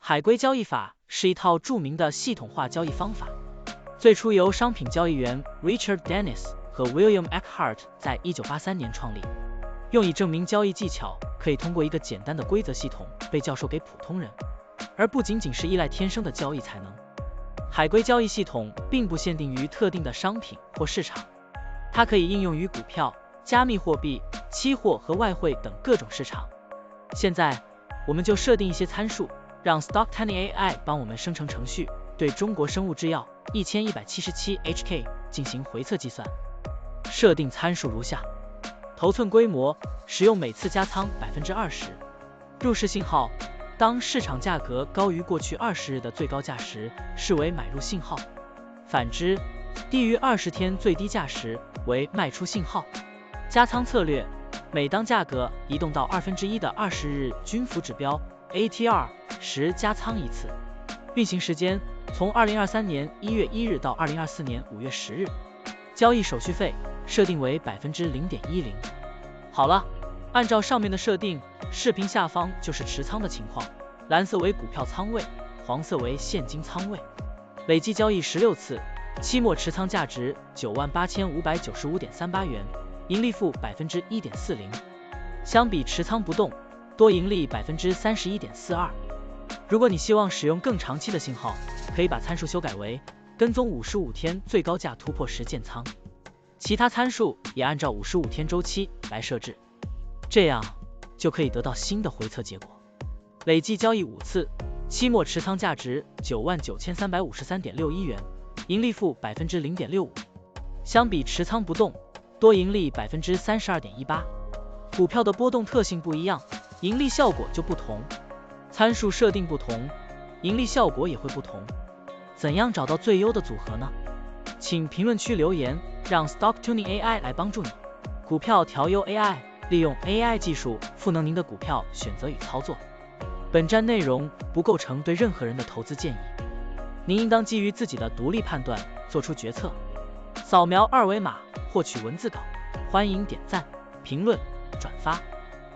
海龟交易法是一套著名的系统化交易方法，最初由商品交易员 Richard Dennis 和 William Eckhart 在1983年创立，用以证明交易技巧可以通过一个简单的规则系统被教授给普通人，而不仅仅是依赖天生的交易才能。海龟交易系统并不限定于特定的商品或市场，它可以应用于股票、加密货币、期货和外汇等各种市场。现在，我们就设定一些参数，让 Stocktiny AI 帮我们生成程序，对中国生物制药1177 HK 进行回测计算。设定参数如下：头寸规模，使用每次加仓 20%。入市信号，当市场价格高于过去20日的最高价时，视为买入信号；反之，低于20天最低价时为卖出信号。加仓策略，每当价格移动到1/2的20日均幅指标 ATR 时加仓一次。运行时间从2023年1月1日到2024年5月10日。交易手续费设定为 0.10%。好了，按照上面的设定，视频下方就是持仓的情况，蓝色为股票仓位，黄色为现金仓位。累计交易16次，期末持仓价值 98,595.38 元，盈利负 1.40%。相比持仓不动，多盈利 31.42%。如果你希望使用更长期的信号，可以把参数修改为跟踪55天最高价突破时建仓，其他参数也按照55天周期来设置，这样就可以得到新的回测结果。累计交易5次，期末持仓价值 99,353.61 元，盈利负 0.65%。相比持仓不动，多盈利 32.18%。股票的波动特性不一样，盈利效果就不同，参数设定不同，盈利效果也会不同。怎样找到最优的组合呢？请评论区留言，让 Stocktiny AI 来帮助你。股票调优 AI， 利用 AI 技术赋能您的股票选择与操作。本站内容不构成对任何人的投资建议，您应当基于自己的独立判断做出决策。扫描二维码获取文字稿，欢迎点赞、评论、转发。